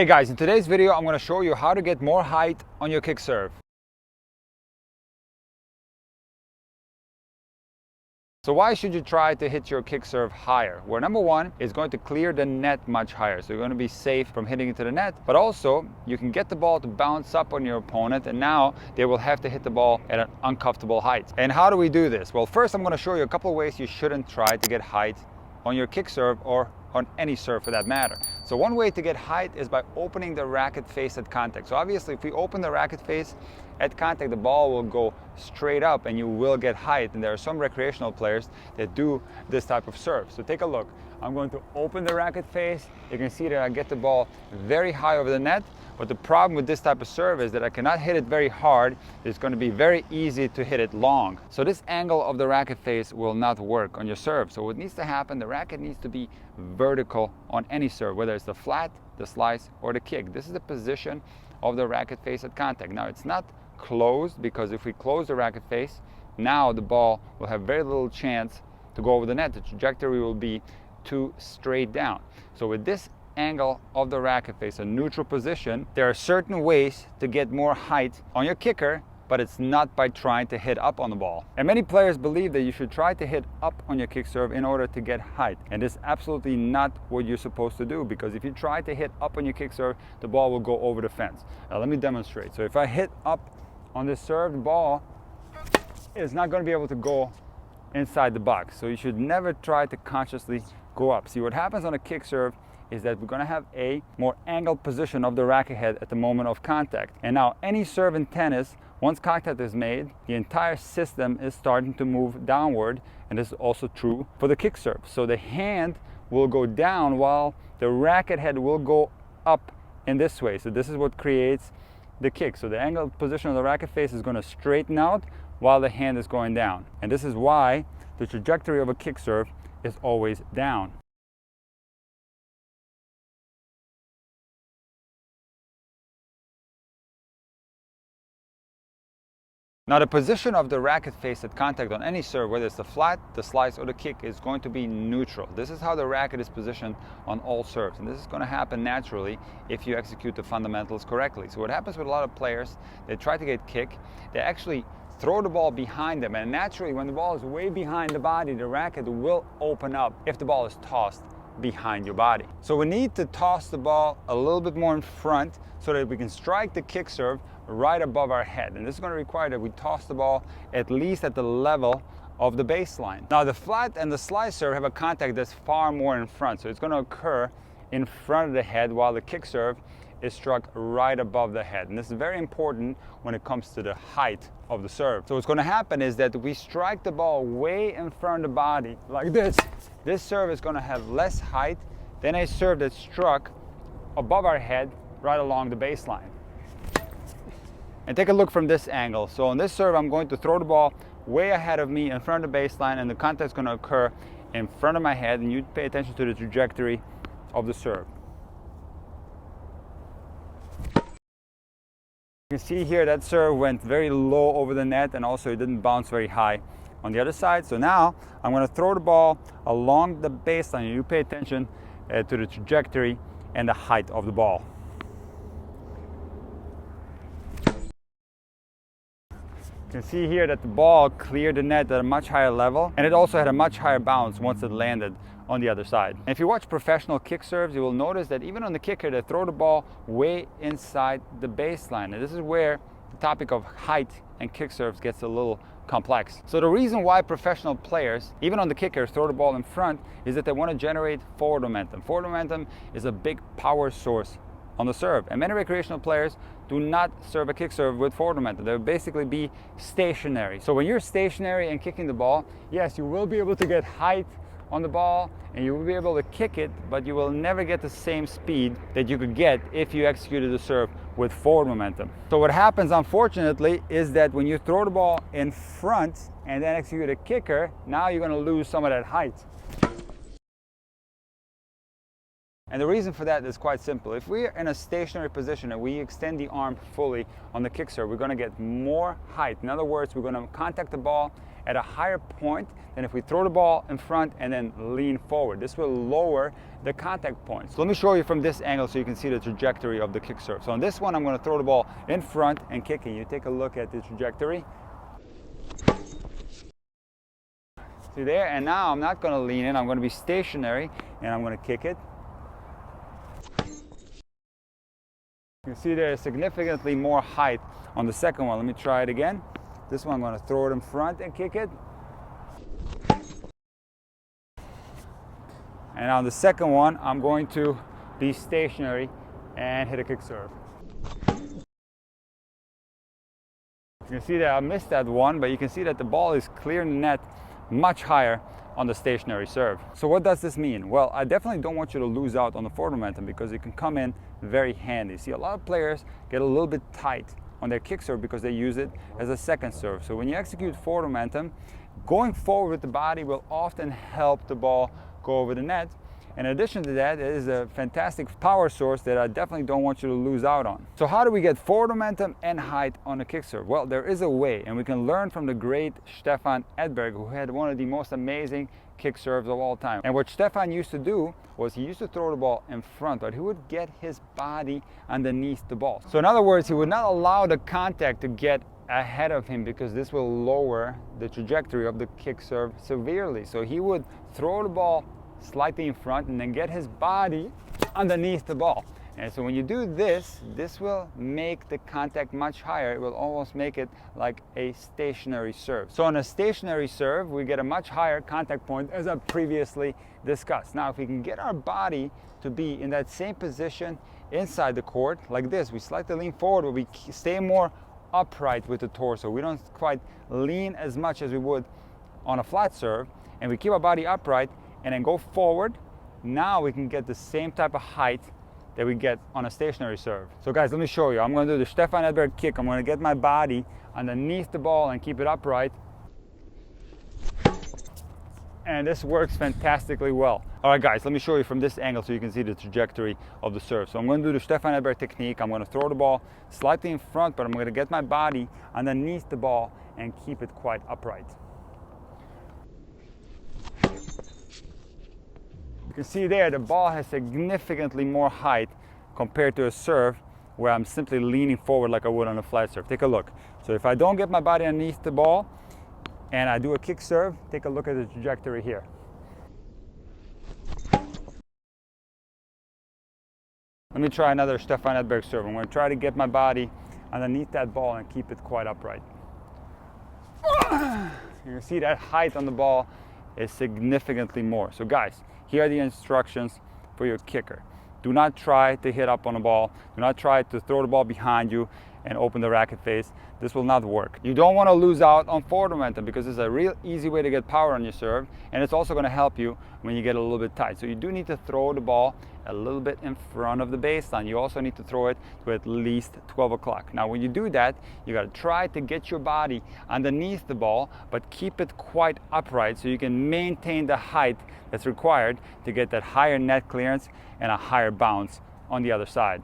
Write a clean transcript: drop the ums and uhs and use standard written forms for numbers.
Hey guys, in today's video I'm going to show you how to get more height on your kick serve. So why should you try to hit your kick serve higher? Well, number one, it's going to clear the net much higher, so you're going to be safe from hitting into the net, but also you can get the ball to bounce up on your opponent, and now they will have to hit the ball at an uncomfortable height. And how do we do this? Well, first I'm going to show you a couple of ways you shouldn't try to get height on your kick serve or on any serve for that matter. So one way to get height is by opening the racket face at contact. So obviously if we open the racket face at contact, the ball will go straight up and you will get height. And there are some recreational players that do this type of serve. So take a look. I'm going to open the racket face. You can see that I get the ball very high over the net. But the problem with this type of serve is that I cannot hit it very hard. It's going to be very easy to hit it long. So this angle of the racket face will not work on your serve. So what needs to happen, the racket needs to be vertical on any serve, whether it's the flat, the slice, or the kick. This is the position of the racket face at contact. Now it's not closed, because if we close the racket face, now the ball will have very little chance to go over the net. The trajectory will be too straight down. So with this angle of the racket face, a neutral position, there are certain ways to get more height on your kicker, but it's not by trying to hit up on the ball. And many players believe that you should try to hit up on your kick serve in order to get height. And this is absolutely not what you're supposed to do, because if you try to hit up on your kick serve, the ball will go over the fence. Now let me demonstrate. So if I hit up on this serve, the ball is not going to be able to go inside the box. So you should never try to consciously go up. See, what happens on a kick serve is that we're going to have a more angled position of the racket head at the moment of contact. And now any serve in tennis, once contact is made, the entire system is starting to move downward, and this is also true for the kick serve. So the hand will go down while the racket head will go up in this way. So this is what creates the kick. So the angled position of the racket face is going to straighten out while the hand is going down. And this is why the trajectory of a kick serve is always down. Now the position of the racket face at contact on any serve, whether it's the flat, the slice, or the kick, is going to be neutral. This is how the racket is positioned on all serves, and this is going to happen naturally if you execute the fundamentals correctly. So what happens with a lot of players, they try to get kick, they actually throw the ball behind them, and naturally when the ball is way behind the body, the racket will open up if the ball is tossed behind your body. So we need to toss the ball a little bit more in front so that we can strike the kick serve right above our head. And this is going to require that we toss the ball at least at the level of the baseline. Now the flat and the slice serve have a contact that's far more in front, so it's going to occur in front of the head, while the kick serve is struck right above the head. And this is very important when it comes to the height of the serve. So what's going to happen is that we strike the ball way in front of the body like this. This serve is going to have less height than a serve that's struck above our head right along the baseline. And take a look from this angle. So on this serve, I'm going to throw the ball way ahead of me in front of the baseline, and the contact is going to occur in front of my head, and you pay attention to the trajectory of the serve. You can see here that serve went very low over the net, and also it didn't bounce very high on the other side. So now I'm going to throw the ball along the baseline, and you pay attention to the trajectory and the height of the ball. You can see here that the ball cleared the net at a much higher level, and it also had a much higher bounce once it landed on the other side. And if you watch professional kick serves, you will notice that even on the kicker, they throw the ball way inside the baseline. And this is where the topic of height and kick serves gets a little complex. So the reason why professional players, even on the kicker, throw the ball in front is that they want to generate forward momentum. Forward momentum is a big power source on the serve, and many recreational players do not serve a kick serve with forward momentum. They will basically be stationary. So when you're stationary and kicking the ball, yes, you will be able to get height on the ball and you will be able to kick it, but you will never get the same speed that you could get if you executed the serve with forward momentum. So what happens, unfortunately, is that when you throw the ball in front and then execute a kicker, now you're going to lose some of that height. And the reason for that is quite simple. If we're in a stationary position and we extend the arm fully on the kick serve, we're going to get more height. In other words, we're going to contact the ball at a higher point than if we throw the ball in front and then lean forward. This will lower the contact point. So let me show you from this angle so you can see the trajectory of the kick serve. So on this one, I'm going to throw the ball in front and kicking. You take a look at the trajectory. See there? And now I'm not going to lean in. I'm going to be stationary and I'm going to kick it. You can see there's significantly more height on the second one. Let me try it again. This one I'm going to throw it in front and kick it. And on the second one, I'm going to be stationary and hit a kick serve. You can see that I missed that one, but you can see that the ball is clearing the net much higher on the stationary serve. So what does this mean? Well, I definitely don't want you to lose out on the forward momentum because it can come in very handy. See, a lot of players get a little bit tight on their kick serve because they use it as a second serve. So when you execute forward momentum, going forward with the body will often help the ball go over the net. In addition to that, it is a fantastic power source that I definitely don't want you to lose out on. So how do we get forward momentum and height on a kick serve? Well, there is a way, and we can learn from the great Stefan Edberg, who had one of the most amazing kick serves of all time. And what Stefan used to do was he used to throw the ball in front, but he would get his body underneath the ball. So in other words, he would not allow the contact to get ahead of him because this will lower the trajectory of the kick serve severely. So he would throw the ball slightly in front and then get his body underneath the ball. And so when you do this, this will make the contact much higher. It will almost make it like a stationary serve. So on a stationary serve, we get a much higher contact point as I previously discussed. Now, if we can get our body to be in that same position inside the court, like this, we slightly lean forward, but we stay more upright with the torso. We don't quite lean as much as we would on a flat serve, and we keep our body upright and then go forward. Now we can get the same type of height that we get on a stationary serve. So guys, let me show you. I'm going to do the Stefan Edberg kick. I'm going to get my body underneath the ball and keep it upright. And this works fantastically well. All right guys, let me show you from this angle so you can see the trajectory of the serve. So I'm going to do the Stefan Edberg technique. I'm going to throw the ball slightly in front, but I'm going to get my body underneath the ball and keep it quite upright. You can see there the ball has significantly more height compared to a serve where I'm simply leaning forward like I would on a flat serve. Take a look. So if I don't get my body underneath the ball and I do a kick serve, take a look at the trajectory here. Let me try another Stefan Edberg serve. I'm going to try to get my body underneath that ball and keep it quite upright. You can see that height on the ball is significantly more. So guys, here are the instructions for your kicker. Do not try to hit up on the ball. Do not try to throw the ball behind you and open the racket face. This will not work. You don't want to lose out on forward momentum because it's a real easy way to get power on your serve, and it's also going to help you when you get a little bit tight. So you do need to throw the ball a little bit in front of the baseline. You also need to throw it to at least 12 o'clock. Now when you do that, you got to try to get your body underneath the ball, but keep it quite upright so you can maintain the height that's required to get that higher net clearance and a higher bounce on the other side.